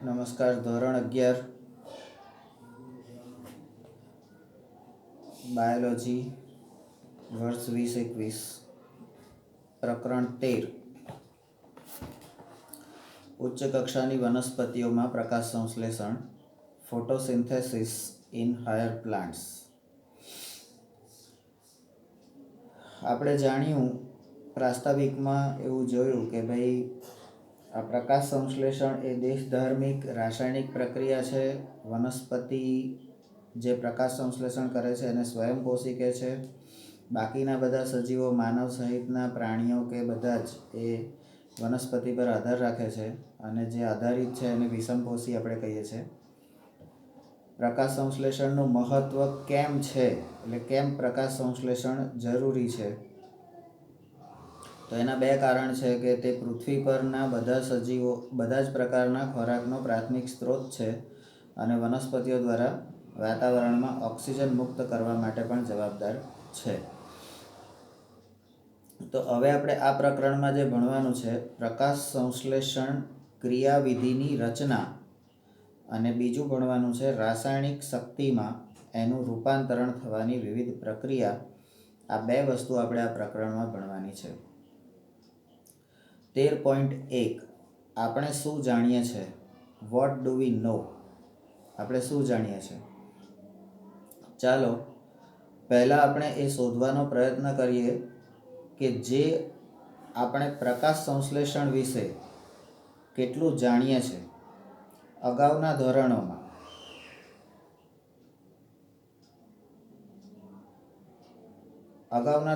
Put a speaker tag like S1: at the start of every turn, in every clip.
S1: નમસ્કાર. ધોરણ 11 બાયોલોજી વર્ષ 2021 પ્રકરણ 13 ઉચ્ચ કક્ષાની વનસ્પતિઓમાં પ્રકાશ સંશ્લેષણ ફોટોસિન્થેસિસ ઇન હાયર પ્લાન્ટ્સ. આપણે જાણ્યું પ્રાસ્તાવિકમાં એવું જોયું કે ભાઈ આ પ્રકાશ સંશ્લેષણ એ દેશધાર્મિક રાસાયણિક પ્રક્રિયા છે. વનસ્પતિ જે પ્રકાશ સંશ્લેષણ કરે છે એને સ્વયંપોષી કહે છે. બાકીના બધા સજીવો માનવ સહિતના પ્રાણીઓ કે બધા જ એ વનસ્પતિ પર આધાર રાખે છે અને જે આધારિત છે એને વિષમપોષી આપણે કહીએ છીએ. પ્રકાશ સંશ્લેષણનું મહત્ત્વ કેમ છે, એટલે કેમ પ્રકાશ સંશ્લેષણ જરૂરી છે, તો એના બે કારણ છે કે તે પૃથ્વી પરના બધા સજીવો બધા જ પ્રકારના ખોરાકનો પ્રાથમિક સ્ત્રોત છે અને વનસ્પતિઓ દ્વારા વાતાવરણમાં ઓક્સિજન મુક્ત કરવા માટે પણ જવાબદાર છે. તો હવે આપણે આ પ્રકરણમાં જે ભણવાનું છે પ્રકાશ સંશ્લેષણ ક્રિયાવિધિની રચના અને બીજું ભણવાનું છે રાસાયણિક શક્તિમાં એનું રૂપાંતરણ થવાની વિવિધ પ્રક્રિયા. આ બે વસ્તુ આપણે આ પ્રકરણમાં ભણવાની છે. 13.1 આપણે શું જાણીએ છીએ? વોટ ડુ વી નો? આપણે શું જાણીએ છીએ? ચાલો પહેલાં આપણે એ શોધવાનો પ્રયત્ન કરીએ કે જે આપણે પ્રકાશ સંશ્લેષણ વિશે કેટલું જાણીએ છીએ. અગાઉના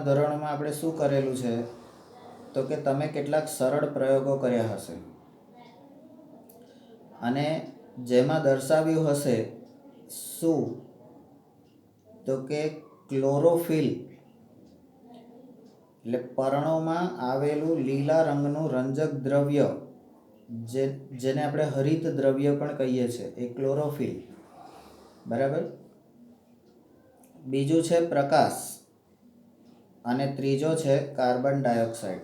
S1: ધોરણોમાં આપણે શું કરેલું છે તો કે તમે કેટલાક સરળ પ્રયોગો કર્યા હશે અને જેમાં દર્શાવ્યું હશે શું તો કે ક્લોરોફિલ એટલે પર્ણોમાં આવેલું લીલા રંગનું રંજક દ્રવ્ય જેને આપણે હરિત દ્રવ્ય પણ કહીએ છીએ એ ક્લોરોફિલ. બરાબર. બીજું છે પ્રકાશ અને ત્રીજો છે કાર્બન ડાયોક્સાઇડ.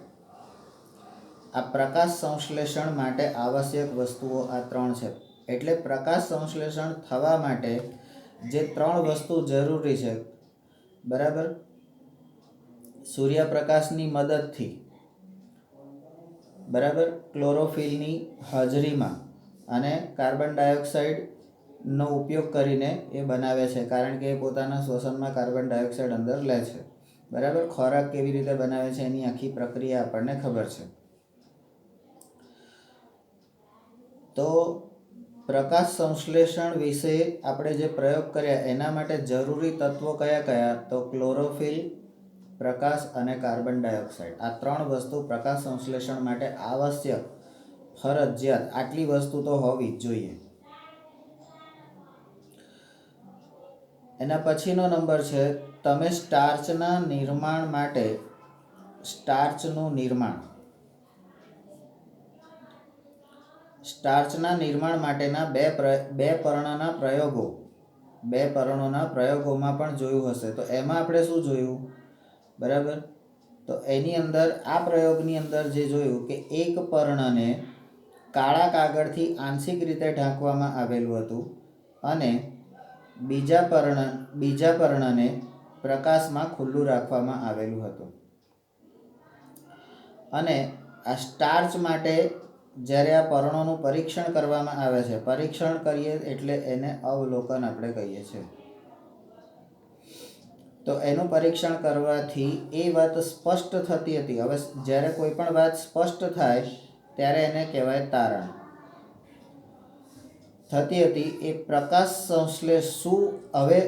S1: આ પ્રકાશ સંશ્લેષણ માટે આવશ્યક વસ્તુઓ આ ત્રણ છે. એટલે પ્રકાશ સંશ્લેષણ થવા માટે જે ત્રણ વસ્તુ જરૂરી છે, બરાબર, સૂર્યપ્રકાશની મદદથી, બરાબર, ક્લોરોફિલની હાજરીમાં અને કાર્બન ડાયોક્સાઇડનો ઉપયોગ કરીને એ બનાવે છે, કારણ કે એ પોતાના શ્વસનમાં કાર્બન ડાયોક્સાઇડ અંદર લે છે. બરાબર. ખોરાક કેવી રીતે બનાવે છે એની આખી પ્રક્રિયા આપણને ખબર છે. તો પ્રકાશ સંશ્લેષણ વિશે આપણે જે પ્રયોગ કર્યા એના માટે જરૂરી તત્વો કયા કયા? તો ક્લોરોફિલ, પ્રકાશ અને કાર્બન ડાયોક્સાઇડ. આ ત્રણ વસ્તુ પ્રકાશ સંશ્લેષણ માટે આવશ્યક, ફરજિયાત, આટલી વસ્તુ તો હોવી જ જોઈએ. એના પછીનો નંબર છે તમે સ્ટાર્ચના નિર્માણ માટે સ્ટાર્ચના માટેના બે પર્ણોના પ્રયોગોમાં પણ જોયું હશે. તો એમાં આપણે શું જોયું? બરાબર. તો એની અંદર આ પ્રયોગની અંદર જે જોયું કે એક પર્ણને કાળા કાગળથી આંશિક રીતે ઢાંકવામાં આવેલું હતું અને બીજા પર્ણને પ્રકાશમાં ખુલ્લું રાખવામાં આવેલું હતું. અને આ સ્ટાર્ચ માટે જ્યારે આ પર્ણોનું પરીક્ષણ કરવામાં આવે છે, પરીક્ષણ કરીએ એટલે એને અવલોકન આપણે કહીએ છીએ. તો એનું પરીક્ષણ કરવાથી એ વાત સ્પષ્ટ થતી હતી. હવે જ્યારે કોઈ પણ વાત સ્પષ્ટ થાય ત્યારે એને કહેવાય તારણ. થતી હતી એ પ્રકાશ સંશ્લેષણ. હવે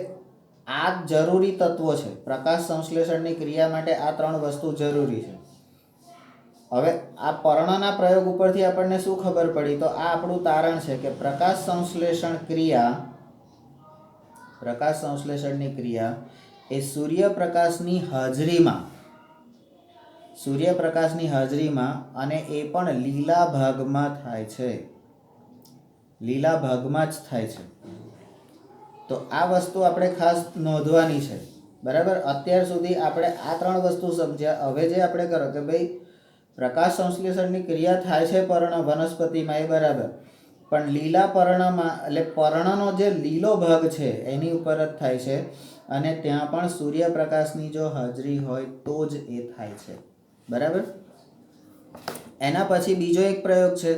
S1: આ જરૂરી તત્વો છે. પ્રકાશ સંશ્લેષણની ક્રિયા માટે આ ત્રણ વસ્તુ જરૂરી છે. હવે આ પર્ણના પ્રયોગ ઉપરથી આપણને શું ખબર પડી? તો આ આપણું તારણ છે કે પ્રકાશ સંશ્લેષણની ક્રિયા એ સૂર્યપ્રકાશની હાજરીમાં અને એ પણ લીલા ભાગમાં થાય છે. લીલા ભાગમાં જ થાય છે. તો આ વસ્તુ આપણે ખાસ નોંધવાની છે. બરાબર. અત્યાર સુધી આપણે આ ત્રણ વસ્તુ સમજ્યા. હવે જે આપણે કરો કે ભાઈ પ્રકાશ સંશ્લેષણની ક્રિયા થાય છે પર્ણ વનસ્પતિમાં, એ બરાબર, પણ લીલા પર્ણમાં એટલે પર્ણનો જે લીલો ભાગ છે એની ઉપર જ થાય છે અને ત્યાં પણ સૂર્યપ્રકાશની જો હાજરી હોય તો જ એ થાય છે. બરાબર. એના પછી બીજો એક પ્રયોગ છે.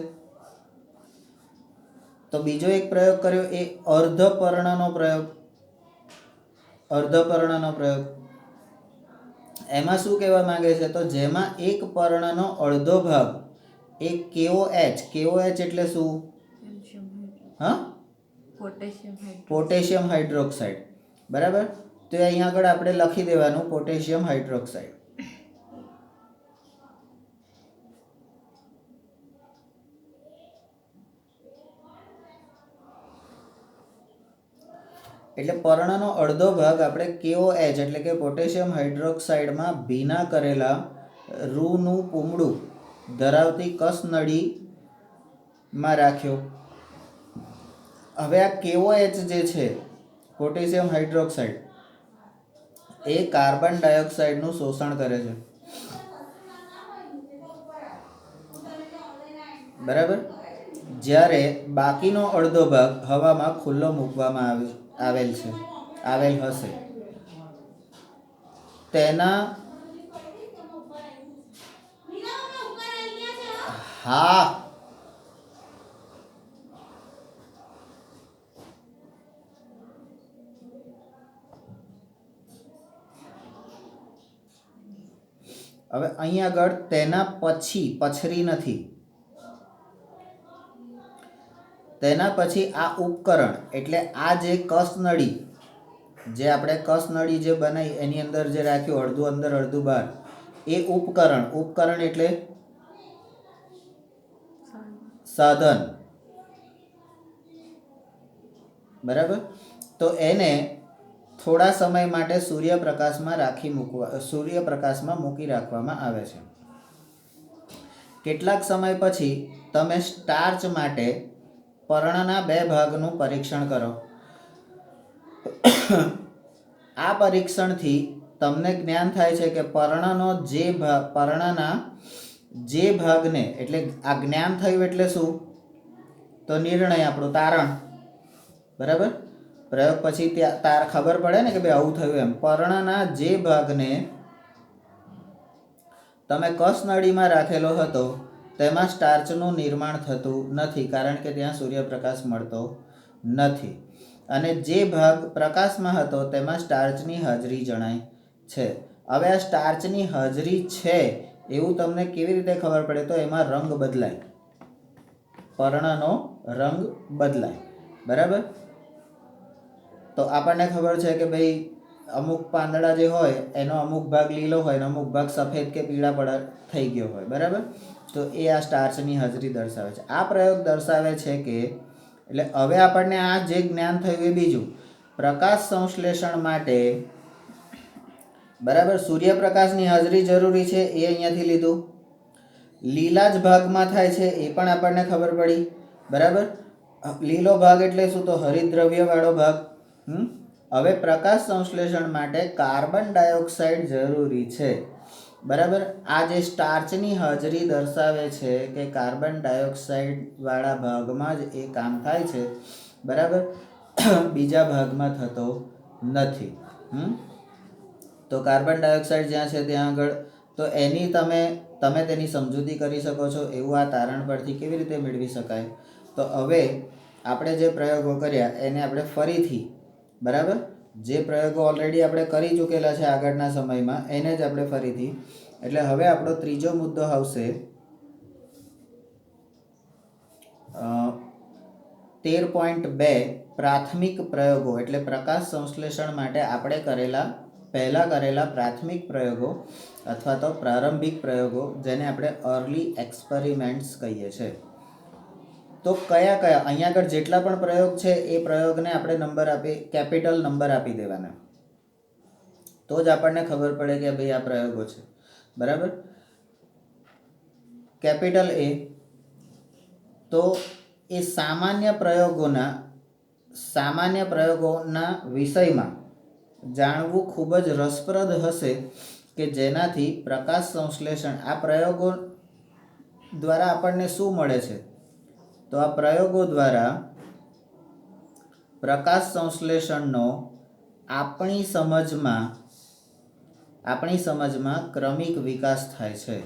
S1: તો બીજો એક પ્રયોગ કર્યો એ અર્ધપર્ણનો પ્રયોગ. અર્ધપર્ણનો પ્રયોગ એમાં શું કહેવા માંગે છે? તો જેમાં એક પર્ણનો અડધો ભાગ એ KOH એટલે શું? હા, પોટેશિયમ હાઇડ્રોક્સાઇડ. બરાબર. તો અહીંયા આગળ આપણે લખી દેવાનું પોટેશિયમ હાઇડ્રોક્સાઇડ. એટલે પર્ણનો અડધો ભાગ આપણે KOH એટલે કે પોટેશિયમ હાઇડ્રોક્સાઇડમાં ભીના કરેલા રૂનું પૂમડું ધરાવતી કસનળીમાં રાખ્યો. હવે આ KOH જે છે પોટેશિયમ હાઇડ્રોક્સાઇડ એ કાર્બન ડાયોક્સાઇડનું શોષણ કરે છે. બરાબર. જ્યારે બાકીનો અડધો ભાગ હવામાં ખુલ્લો મૂકવામાં આવેલ હશે તેના હા હવે અહીં આગળ તેના પછી પછરી નથી. તેના પછી આ ઉપકરણ એટલે આ જે કસનળી જે આપણે કસનળી જે બનાવી એની અંદર જે રાખ્યું અડધું અંદર અડધું બહાર એ ઉપકરણ એટલે સાધન. બરાબર. તો એને થોડા સમય માટે સૂર્યપ્રકાશમાં મૂકી રાખવામાં આવે છે. કેટલાક સમય પછી તમે સ્ટાર્ચ માટે પર્ણના 2 ભાગનું પરીક્ષણ કરો. આ પરીક્ષણથી તમને જ્ઞાન થાય છે કે પર્ણના જે ભાગને એટલે આ જ્ઞાન થયું એટલે શું? તો નિર્ણય, આપણું તારણ. બરાબર. પ્રયોગ પછી તાર ખબર પડે ને કે ભાઈ આવું થયું એમ. પર્ણના જે ભાગને તમે કસનળીમાં રાખેલો હતો તેમાં સ્ટાર્ચનું નિર્માણ થતું નથી કારણ કે ત્યાં સૂર્યપ્રકાશ મળતો નથી. અને જે ભાગ પ્રકાશમાં હતો તેમાં સ્ટાર્ચની હાજરી જણાય છે. હવે આ સ્ટાર્ચની હાજરી છે એવું તમને કેવી રીતે ખબર પડે? તો એમાં રંગ બદલાય, પર્ણનો રંગ બદલાય. બરાબર. તો આપણને ખબર છે કે ભાઈ અમુક પાંદડા જે હોય એનો અમુક ભાગ લીલો હોય અને અમુક ભાગ સફેદ કે પીળા થઈ ગયો હોય. બરાબર. તો એ આ સ્ટાર્ચની હાજરી દર્શાવે છે. આ પ્રયોગ દર્શાવે છે કે એટલે હવે આપણને આ જે જ્ઞાન થયું એ બીજું. પ્રકાશ સંશ્લેષણ માટે બરાબર સૂર્યપ્રકાશની હાજરી જરૂરી છે એ અહીંયાથી લીધું. લીલા જ ભાગમાં થાય છે એ પણ આપણને ખબર પડી. બરાબર. લીલો ભાગ એટલે શું? તો હરિતદ્રવ્ય વાળો ભાગ. હવે પ્રકાશ સંશ્લેષણ માટે કાર્બન ડાયોક્સાઇડ જરૂરી છે. બરાબર. આ જે સ્ટાર્ચની હાજરી દર્શાવે છે કે કાર્બન ડાયોક્સાઇડ વાળા ભાગમાં જ એ કામ થાય છે. બરાબર. બીજા ભાગમાં થતો નથી. તો કાર્બન ડાયોક્સાઇડ જ્યાં છે ત્યાં આગળ તો એની તમે તેની સમજૂતી કરી શકો છો એવું આ તારણ પરથી કેવી રીતે મેળવી શકાય? તો હવે આપણે જે પ્રયોગો કર્યા એને આપણે ફરીથી બરાબર જે પ્રયોગો ઓલરેડી આપણે કરી ચૂકેલા છે આગળના સમયમાં એને જ આપણે ફરીથી એટલે હવે આપણો ત્રીજો મુદ્દો આવશે 13.2 પ્રાથમિક પ્રયોગો એટલે પ્રકાશ સંશ્લેષણ માટે આપણે પહેલા કરેલા પ્રાથમિક પ્રયોગો અથવા તો પ્રારંભિક પ્રયોગો જેને આપણે અર્લી એક્સપેરિમેન્ટ્સ કહીએ છીએ. તો કયા અહીંયા આગળ જેટલા પણ પ્રયોગ છે એ પ્રયોગને આપણે કેપિટલ નંબર આપી દેવાના. તો જ આપણને ખબર પડે કે ભાઈ આ પ્રયોગો છે. બરાબર. કેપિટલ A તો એ સામાન્ય પ્રયોગોના વિષયમાં જાણવું ખૂબ જ રસપ્રદ હશે કે જેનાથી પ્રકાશ સંશ્લેષણ આ પ્રયોગો દ્વારા આપણને શું મળે છે? તો આ પ્રયોગો દ્વારા પ્રકાશ સંશ્લેષણનો આપણી સમજમાં ક્રમિક વિકાસ થાય છે.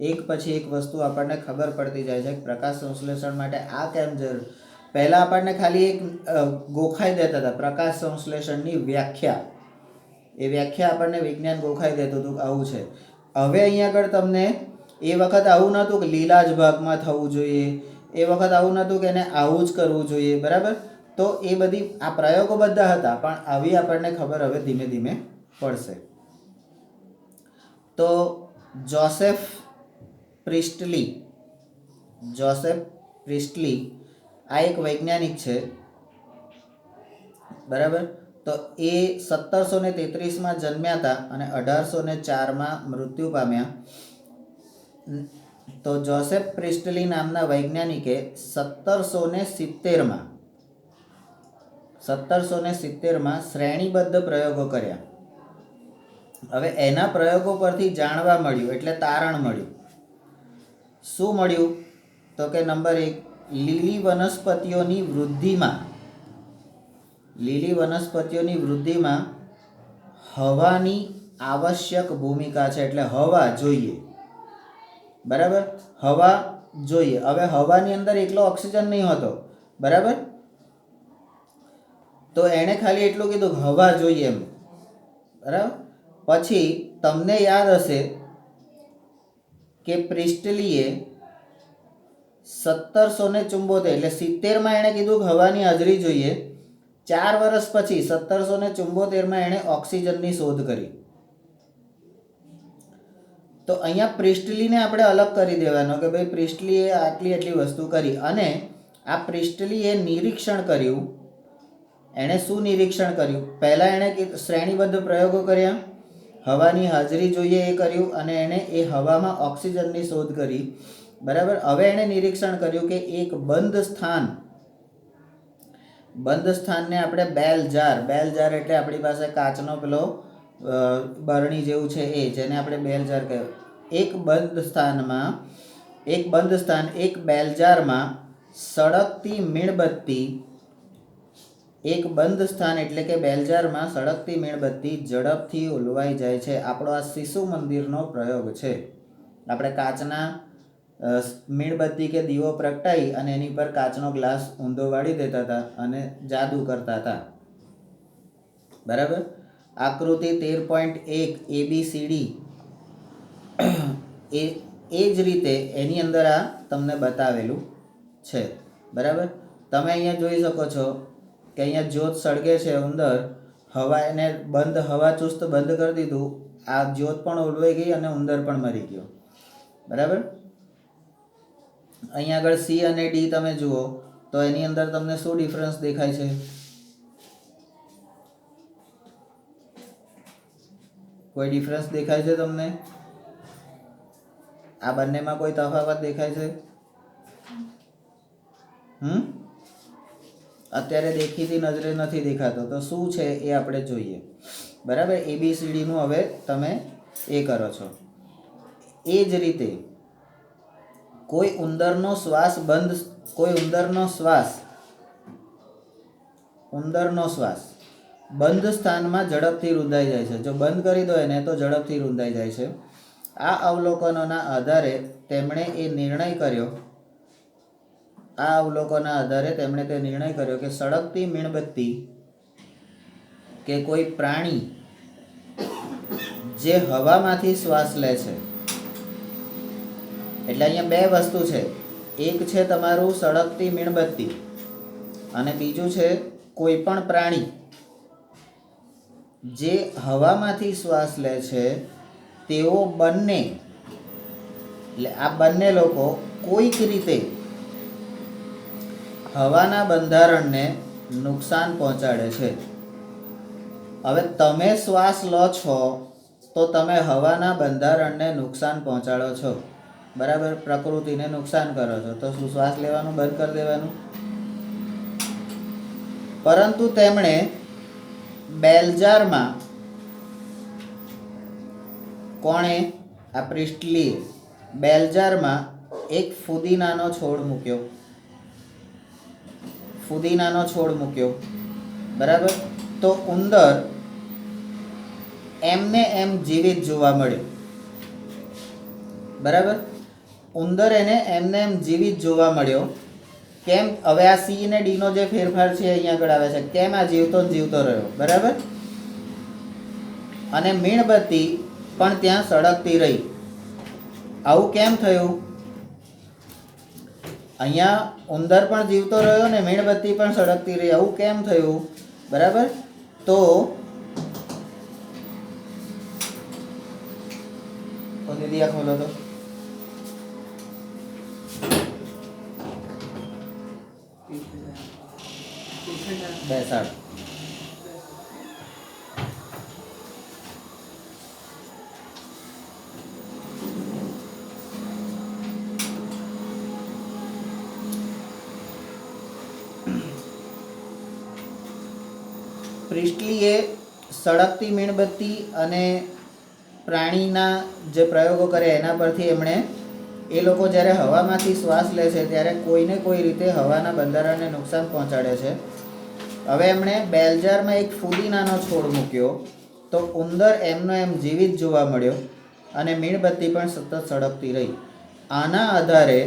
S1: એક પછી એક વસ્તુ આપણને ખબર પડતી જાય છે કે પ્રકાશ સંશ્લેષણ માટે આ કેમ જરૂર. પહેલાં આપણને ખાલી એક ગોખાઈ દેતા હતા પ્રકાશ સંશ્લેષણની વ્યાખ્યા. એ વ્યાખ્યા આપણને વિજ્ઞાન ગોખાઈ દેતું હતું આવું છે. હવે અહીંયા આગળ તમને એ વખત આવું નહોતું કે લીલા જ ભાગમાં થવું જોઈએ, એ વખત આવું નહોતું કે એને આવું જ કરવું જોઈએ, બરાબર. તો એ બધી આ પ્રયોગો બધા હતા, પણ આવી આપણને ખબર હવે ધીમે ધીમે પડશે. તો જોસેફ પ્રિસ્ટલી આ એક વૈજ્ઞાનિક છે, બરાબર. તો એ 1733માં જન્મ્યા હતા અને 1804માં મૃત્યુ પામ્યા. તો જોસેફ પ્રિસ્ટલી નામના વૈજ્ઞાનિકે 1770માં શ્રેણીબદ્ધ પ્રયોગો કર્યા. હવે એના પ્રયોગો પરથી જાણવા મળ્યું, એટલે તારણ મળ્યું. શું મળ્યું? તો કે નંબર 1, લીલી વનસ્પતિઓની વૃદ્ધિમાં હવાની આવશ્યક ભૂમિકા છે. એટલે હવા જોઈએ, બરાબર. હવા જોઈએ. હવે હવાની અંદર એકલો ઓક્સિજન નહીં હોતો, બરાબર. તો એણે ખાલી એટલું કીધું હવા જોઈએ એમ, બરાબર. પછી તમને યાદ હશે કે પ્રિસ્ટલીએ 1774 એટલે 70માં એણે કીધું કે હવાની હાજરી જોઈએ. 4 વર્ષ પછી 1774માં એણે ઓક્સિજનની શોધ કરી. તો અહીંયા પ્રિસ્ટલીને આપણે અલગ કરી દેવાનો કે ભાઈ પ્રિસ્ટલીએ આટલી વસ્તુ કરી. અને આ પ્રિસ્ટલીએ નિરીક્ષણ કર્યું. એણે શું નિરીક્ષણ કર્યું? પહેલાં એણે શ્રેણીબદ્ધ પ્રયોગો કર્યા, હવાની હાજરી જોઈએ એ કર્યું, અને એણે એ હવામાં ઓક્સિજનની શોધ કરી, બરાબર. હવે એણે નિરીક્ષણ કર્યું કે એક બંધ સ્થાનને આપણે બેલ જાર એટલે આપણી પાસે કાચનો પેલો બરણી જેવું છે એ, જેને આપણે બેલ જાર કહેવાય. એક બેલ જારમાં સળગતી મીણબત્તી, એક બંધ સ્થાન એટલે કે બેલજારમાં સળગતી મીણબત્તી ઝડપથી ઓલવાઈ જાય છે. આપણો આ શિશુ મંદિરનો પ્રયોગ છે. આપણે કાચના મીણબત્તી કે દીવો પ્રગટાઈ અને એની પર કાચનો ગ્લાસ ઊંધો વાળી દેતા હતા અને જાદુ કરતા હતા, બરાબર. આકૃતિ 13.1 ABCD એ જ રીતે એની અંદર આ તમને બતાવેલું છે, બરાબર. તમે અહીંયા જોઈ શકો છો કે અહીંયા જ્યોત સળગે છે અંદર, હવા એને હવા ચુસ્ત બંધ કરી દીધું, આ જ્યોત પણ ઓલવાઈ ગઈ અને ઉંદર પણ મરી ગયો, બરાબર. અહીંયા આગળ C અને D તમે જુઓ તો એની અંદર તમને શું ડિફરન્સ દેખાય છે? કોઈ ડિફરન્સ દેખાય છે તમને? આ બંનેમાં કોઈ તફાવત દેખાય છે? અત્યારે દેખીતી નજરે નથી દેખાતો, તો શું છે એ આપણે જોઈએ, બરાબર. ABCD નું હવે તમે એ કરો છો. એ જ રીતે કોઈ ઉંદરનો શ્વાસ બંધ સ્થાનમાં ઝડપથી રૂંધાઈ જાય છે. જો બંધ કરી દો એને તો ઝડપથી રૂંધાઈ જાય છે. આ અવલોકનોના આધારે તેમણે તે નિર્ણય કર્યો કે સળગતી મીણબત્તી કે કોઈ પ્રાણી જે હવામાંથી શ્વાસ લે છે, એટલે અહીંયા બે વસ્તુ છે. એક છે તમારું સળગતી મીણબત્તી અને બીજું છે કોઈ પણ પ્રાણી જે હવામાંથી શ્વાસ લે છે. તેઓ બંને, એટલે આ બંને લોકો કોઈક રીતે હવાના બંધારણને નુકસાન પહોંચાડે છે. હવે તમે શ્વાસ લો છો તો તમે હવાના બંધારણને નુકસાન પહોંચાડો છો, બરાબર. પ્રકૃતિને નુકસાન કરો છો, તો શું શ્વાસ લેવાનું બંધ કરી દેવાનું? પરંતુ તેમણે બેલજારમાં પ્રિસ્ટલીએ બેલજારમાં એક ફુદીનાનો છોડ મૂક્યો. ફુદીનાનો છોડ મૂક્યો, બરાબર. તો ઉંદર એમને એમ જીવિત જોવા મળ્યો, બરાબર. ઉંદર એને એમને એમ જીવિત જોવા મળ્યો. કેમ? હવે આ સી ને ડી નો જે ફેરફાર છે અહીંયા આગળ આવે છે. કેમ? આ જીવતો જીવતો રહ્યો, બરાબર. અને મીણબત્તી પણ ત્યાં સળગતી રહી. આવું કેમ થયું? અહીંયા ઉંદર પણ જીવતો રહ્યો ને મીણબત્તી પણ સળગતી રહી. આવું કેમ થયું? બરાબર. તો દીદી આ ખોલો તો. બેસાડ. પ્રિસ્ટલીએ સળગતી મીણબત્તી અને પ્રાણીના જે પ્રયોગો કરે એના પરથી એમણે એ લોકો જ્યારે હવામાંથી શ્વાસ લે છે ત્યારે કોઈને કોઈ રીતે હવાના બંધારણને નુકસાન પહોંચાડે છે. હવે એમણે બેલજારમાં એક ફુદીનાનો છોડ મૂક્યો તો ઉંદર એમનો એમ જીવિત જોવા મળ્યો અને મીણબત્તી પણ સતત સળગતી રહી. આના આધારે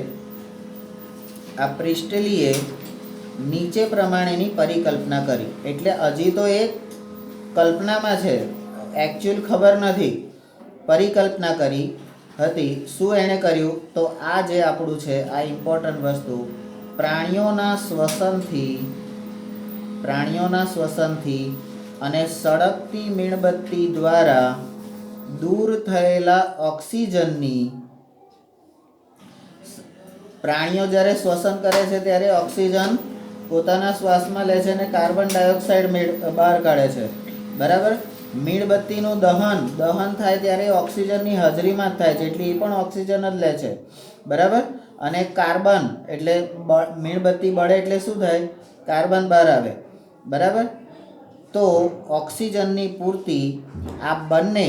S1: આ પ્રિસ્ટલીએ નીચે પ્રમાણેની પરિકલ્પના કરી. એટલે હજી તો એ કલ્પનામાં છે, એકચ્યુઅલ ખબર નથી. પરિકલ્પના કરી હતી. શું એણે કર્યું? તો આ જે આપણું છે આ ઇમ્પોર્ટન્ટ વસ્તુ, પ્રાણીઓના શ્વસનથી અને સળગતી મીણબત્તી દ્વારા દૂર થયેલા ઓક્સિજનની, પ્રાણીઓ જ્યારે શ્વસન કરે છે ત્યારે ઓક્સિજન પોતાના શ્વાસમાં લે છે અને કાર્બન ડાયોક્સાઇડ બહાર કાઢે છે, બરાબર. મીણબત્તીનું દહન થાય ત્યારે ઓક્સિજનની હાજરીમાં જ થાય છે, એટલે એ પણ ઓક્સિજન જ લે છે, બરાબર. અને કાર્બન એટલે મીણબત્તી બળે એટલે શું થાય? કાર્બન બહાર આવે, બરાબર. તો ઓક્સિજનની પૂર્તિ આ બંને,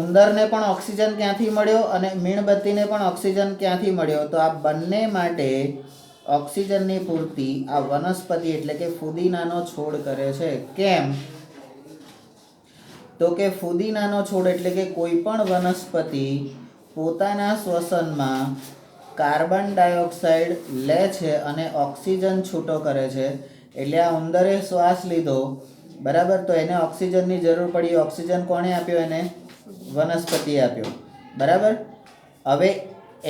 S1: ઉંદરને પણ ઓક્સિજન ક્યાંથી મળ્યો અને મીણબત્તીને પણ ઓક્સિજન ક્યાંથી મળ્યો? તો આ બંને માટે ઓક્સિજનની પૂર્તિ આ વનસ્પતિ એટલે કે ફુદીનાનો છોડ કરે છે. કેમ? તો કે ફુદીનાનો છોડ એટલે કે કોઈ પણ વનસ્પતિ પોતાના શ્વસનમાં કાર્બન ડાયોક્સાઇડ લે છે અને ઓક્સિજન છૂટો કરે છે. એટલે આ ઉંદરે શ્વાસ લીધો, બરાબર. તો એને ઓક્સિજનની જરૂર પડી. ઓક્સિજન કોણે આપ્યો? એને વનસ્પતિએ આપ્યો, બરાબર. હવે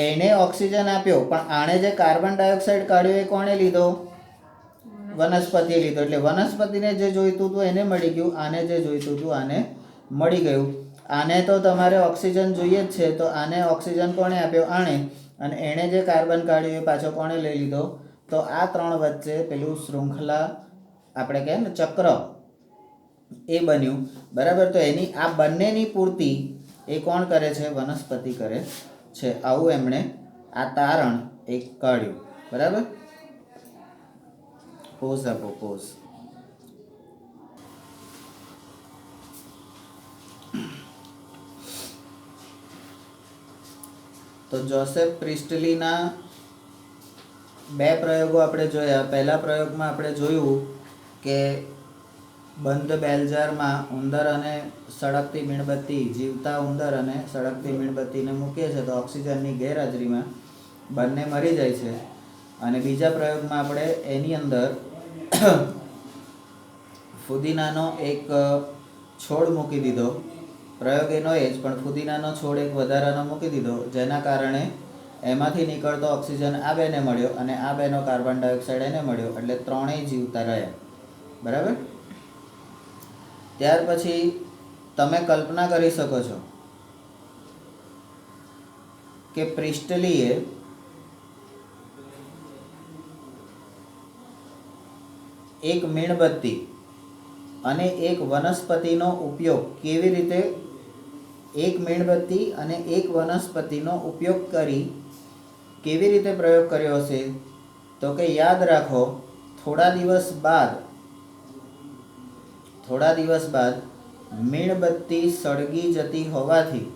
S1: એને ઓક્સિજન આપ્યો, પણ આણે જે કાર્બન ડાયોક્સાઇડ કાઢ્યો એ કોણે લીધો? વનસ્પતિએ લીધો. એટલે વનસ્પતિને જે જોઈતું હતું એને મળી ગયું, આને જે જોઈતું હતું આને મળી ગયું. આને તો તમારે ઓક્સિજન જોઈએ જ છે, તો આને ઓક્સિજન કોણે આપ્યો? આણે. અને એણે જે કાર્બન કાઢ્યું એ પાછો કોણે લઈ લીધો? તો આ ત્રણ વચ્ચે પેલું શૃંખલા આપણે કહે ને ચક્ર એ બન્યું, બરાબર. તો એની આ બંનેની પૂર્તિ એ કોણ કરે છે? વનસ્પતિ કરે છે. આવું એમણે આ તારણ એક કાઢ્યું, બરાબર. પોઝ આપો, પોઝ. તો જોસેફ પ્રિસ્ટલીના બે પ્રયોગો આપણે જોયા. પહેલા પ્રયોગમાં આપણે જોયું કે બંધ બેલજારમાં ઉંદર અને સળગતી મીણબત્તી, જીવતા ઉંદર અને સળગતી મીણબત્તીને મૂકીએ છે તો ઓક્સિજનની ગેરહાજરીમાં બંને મરી જાય છે. અને બીજા પ્રયોગમાં આપણે એની અંદર ફુદીનાનો એક છોડ મૂકી દીધો. પ્રયોગ એનો એ જ, પણ ફુદીનાનો છોડ એક વધારાનો મૂકી દીધો, જેના કારણે એમાંથી નીકળતો ઓક્સિજન આ બેને મળ્યો અને આ બેનો કાર્બન ડાયોક્સાઇડ એને મળ્યો. એટલે ત્રણેય જીવતા રહ્યા, બરાબર. ત્યાર પછી તમે કલ્પના કરી શકો છો કે પ્રિસ્ટલીએ એક મીણબત્તી અને એક વનસ્પતિનો ઉપયોગ કેવી રીતે, એક મીણબત્તી અને એક વનસ્પતિનો ઉપયોગ કરી કેવી રીતે પ્રયોગ કર્યો હશે? તો કે યાદ રાખો, થોડા દિવસ બાદ મીણબત્તી સળગી જતી હોવાથી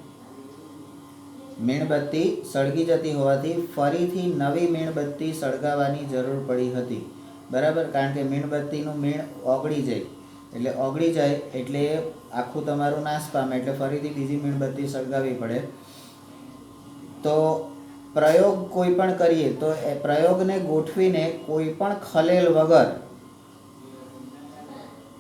S1: મીણબત્તી સળગી જતી હોવાથી ફરીથી નવી મીણબત્તી સળગાવવાની જરૂર પડી હતી. બરાબર, કારણ કે મીણબત્તીનું મીણ ઓગળી જાય, એટલે ઓગળી જાય એટલે આખું તમારું નાશ પામે, એટલે ફરીથી બીજી મીણબત્તી સળગાવવી પડે. તો પ્રયોગ કોઈ પણ કરીએ તો એ પ્રયોગને ગોઠવીને કોઈ પણ ખલેલ વગર,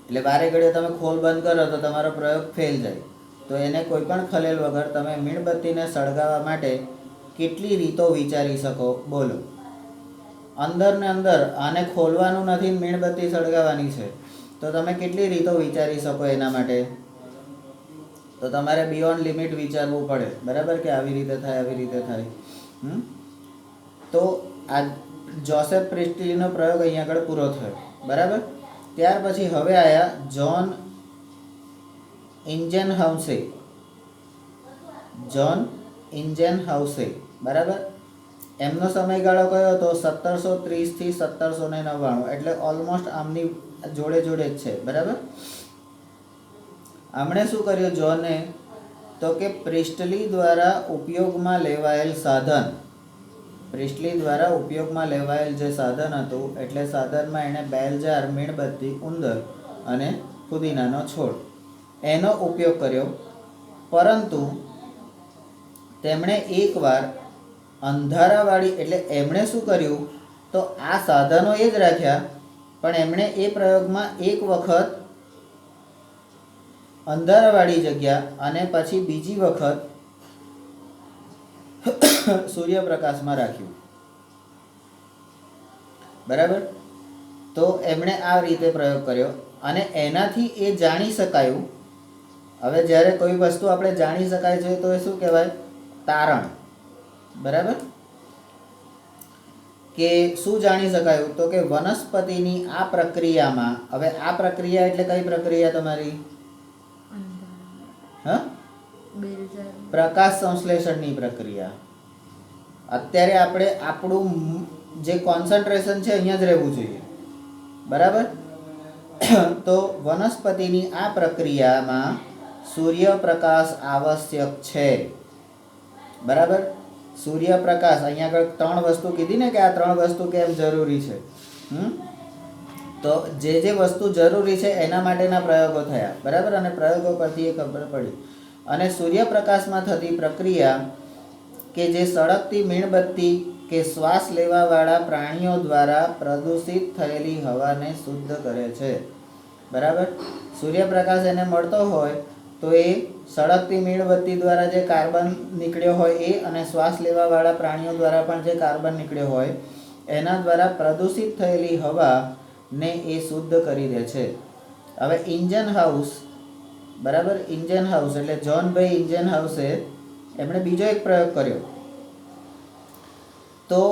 S1: એટલે વારે ઘડીએ તમે ખોલ બંધ કરો તો તમારો પ્રયોગ ફેલ જાય, તો એને કોઈ પણ ખલેલ વગર તમે મીણબત્તીને સળગાવવા માટે કેટલી રીતો વિચારી શકો? બોલો. અંદર ને અંદર આને ખોલવાનું નથી, મીણબત્તી સળગાવવાની છે, તો તમે કેટલી રીતો વિચારી શકો એના માટે? તો તમારે બિયોન્ડ લિમિટ વિચારવું પડે. બરાબર, કે આવી રીતે થાય, આવી રીતે થાય. તો આ જોસેફ પ્રિસ્ટલીનો પ્રયોગ અહીંયા આગળ પૂરો થયો. બરાબર. ત્યાર પછી હવે આવ્યા જ્હોન ઇન્જેનહાઉસે. જ્હોન ઇન્જેનહાઉસે. બરાબર. એમનો સમયગાળો કયો હતો? 1730 થી 1799, એટલે ઓલમોસ્ટ આમની જોડે જોડે જ છે. બરાબર. આમણે શું કર્યું જ્હોને? તો કે પ્રિસ્ટલી દ્વારા ઉપયોગમાં લેવાયેલ સાધન, પ્રિસ્ટલી દ્વારા ઉપયોગમાં લેવાયેલ જે સાધન હતું, એટલે સાધનમાં એણે બેલ જાર, મીણબત્તી, ઉંદર અને ફુદીનાનો છોડ એનો ઉપયોગ કર્યો. પરંતુ તેમણે એકવાર અંધારાવાળી, એટલે એમણે શું કર્યું? તો આ સાધનો એ જ રાખ્યા, પણ એમણે એ પ્રયોગમાં એક વખત અંધારાવાળી જગ્યા અને પછી બીજી વખત સૂર્યપ્રકાશમાં રાખ્યું. બરાબર. તો એમણે આ રીતે પ્રયોગ કર્યો અને એનાથી એ જાણી શકાયું. હવે જ્યારે કોઈ વસ્તુ આપણે જાણી શકાય છે તો એ શું કહેવાય? તારણ. બરાબર. કે શું જાણી શકાયું? તો કે વનસ્પતિની આ પ્રક્રિયામાં, હવે આ પ્રક્રિયા એટલે કઈ પ્રક્રિયા તમારી? પ્રકાશ સંશ્લેષણની પ્રક્રિયા. અત્યારે આપણે આપણું જે કોન્સન્ટ્રેશન છે અહીંયા જ રહેવું જોઈએ. બરાબર. તો વનસ્પતિની આ પ્રક્રિયામાં સૂર્યપ્રકાશ આવશ્યક છે. બરાબર. સૂર્યપ્રકાશ, અહીંયા આગળ 3 વસ્તુ કીધી ને કે આ 3 વસ્તુ કેમ જરૂરી છે. તો જે વસ્તુ જરૂરી છે એના માટેના પ્રયોગો થયા. બરાબર. અને પ્રયોગો પરથી એ ખબર પડી. અને સૂર્યપ્રકાશમાં થતી પ્રક્રિયા કે જે સળગતી મીણબત્તી કે શ્વાસ લેવાવાળા પ્રાણીઓ દ્વારા પ્રદૂષિત થયેલી હવાને શુદ્ધ કરે છે. બરાબર. સૂર્યપ્રકાશ એને મળતો હોય તો એ સળગતી મીણબત્તી દ્વારા જે કાર્બન નીકળ્યો હોય એ, અને શ્વાસ લેવાવાળા પ્રાણીઓ દ્વારા પણ જે કાર્બન નીકળ્યો હોય એના દ્વારા પ્રદૂષિત થયેલી હવાને એ શુદ્ધ કરી દે છે. હવે ઇન્જેનહાઉસ, બરાબર, ઇન્જેનહાઉસ એટલે જ્હોનભાઈ ઇન્જેનહાઉસે એમણે બીજો એક પ્રયોગ કર્યો. તો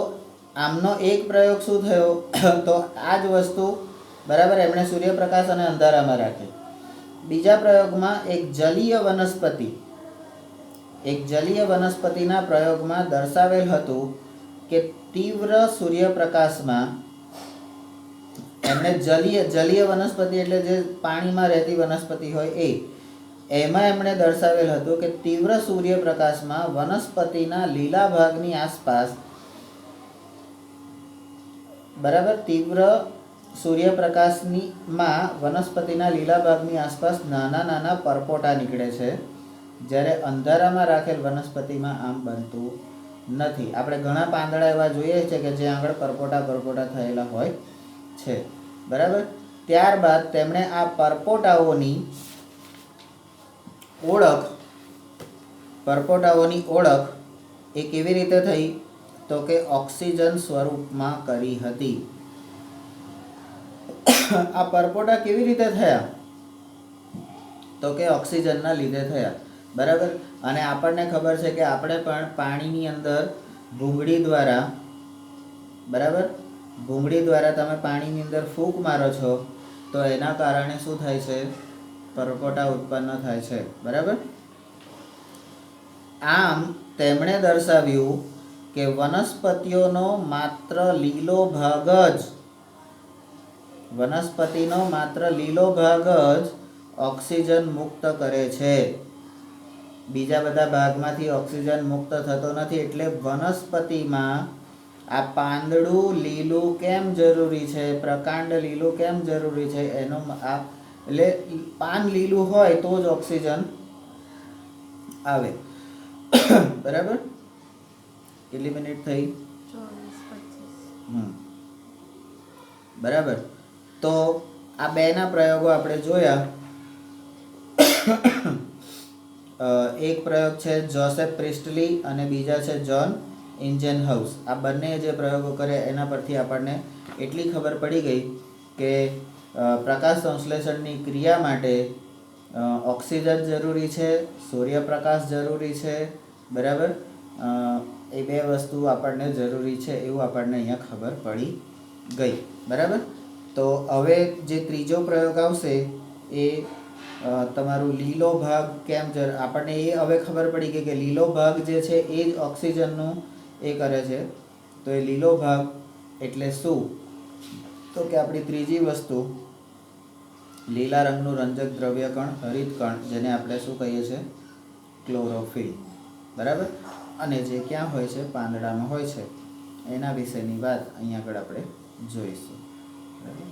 S1: આમનો એક પ્રયોગ શું થયો? તો આ જ વસ્તુ, બરાબર, એમણે સૂર્યપ્રકાશ અને અંધારામાં રાખી. બીજા પ્રયોગમાં એક જલીય વનસ્પતિના પ્રયોગમાં દર્શાવેલ હતું કે તીવ્ર સૂર્યપ્રકાશમાં એમણે જલીય વનસ્પતિ એટલે જે પાણીમાં રહેતી વનસ્પતિ હોય એમાં એમણે દર્શાવેલ હતું કે તીવ્ર સૂર્યપ્રકાશમાં વનસ્પતિના લીલા ભાગની આસપાસ, બરાબર, તીવ્ર સૂર્યપ્રકાશમાં વનસ્પતિના લીલા ભાગની આસપાસ નાના નાના પરપોટા નીકળે છે, જ્યારે અંધારામાં રાખેલ વનસ્પતિમાં આમ બનતું નથી. આપણે ઘણા પાંદડા એવા જોઈએ છે કે જ્યાં આગળ પરપોટા થયેલા હોય છે. બરાબર. ત્યારબાદ તેમણે આ પરપોટાઓની ઓળખ એ કેવી રીતે થઈ? તો કે ઓક્સિજન સ્વરૂપમાં કરી હતી. આ પરપોટા કેવી રીતે થયા? તો કે ઓક્સિજનના લીધે થયા. બરાબર. અને આપણને ખબર છે કે આપણે પણ પાણીની અંદર ભૂંગળી દ્વારા, બરાબર, ભૂંગળી દ્વારા તમે પાણીની અંદર ફૂંક મારો છો તો એના કારણે શું થાય છે? પરપોટા ઉત્પન્ન થાય છે. બરાબર. આમ તેમણે દર્શાવ્યું કે વનસ્પતિનો માત્ર લીલો ભાગ જ ઓક્સિજન મુક્ત કરે છે. બીજા બધા ભાગમાંથી ઓક્સિજન મુક્ત થતો નથી. એટલે વનસ્પતિમાં આ પાંદડું લીલું કેમ જરૂરી છે, પ્રકાંડ લીલું કેમ જરૂરી છે, એનો આ એટલે પાન લીલું હોય તો જ ઓક્સિજન આવે. બરાબર? કેટલી મિનિટ થઈ? 24-25. બરાબર. તો આ બેના પ્રયોગો આપણે જોયા. એક પ્રયોગ છે જોસેફ પ્રિસ્ટલી અને બીજા છે જોન ઇન્જનહાઉસ. આ બંને જે પ્રયોગો કર્યા એના પરથી આપણને એટલી ખબર પડી ગઈ કે પ્રકાશ સંશ્લેષણની ક્રિયા માટે ઓક્સિજન જરૂરી છે, સૂર્યપ્રકાશ જરૂરી છે. બરાબર? એ બે વસ્તુ આપણને જરૂરી છે એવું આપણને અહીંયા ખબર પડી ગઈ. બરાબર? તો હવે જે ત્રીજો પ્રયોગ આવશે એ તમારું લીલો ભાગ કેમ આપણને એ હવે ખબર પડી ગઈ કે લીલો ભાગ જે છે એ જ ઓક્સિજનનું એ કરે છે. તો એ લીલો ભાગ એટલે શું? તો કે આપણી ત્રીજી વસ્તુ લીલા રંગનું રંજક દ્રવ્ય કણ, હરિત કણ, જેને આપણે શું કહીએ છીએ? ક્લોરોફિલ. બરાબર? અને જે ક્યાં હોય છે? પાંદડામાં હોય છે. એના વિશેની વાત અહીંયા આગળ આપણે જોઈશું. બરાબર?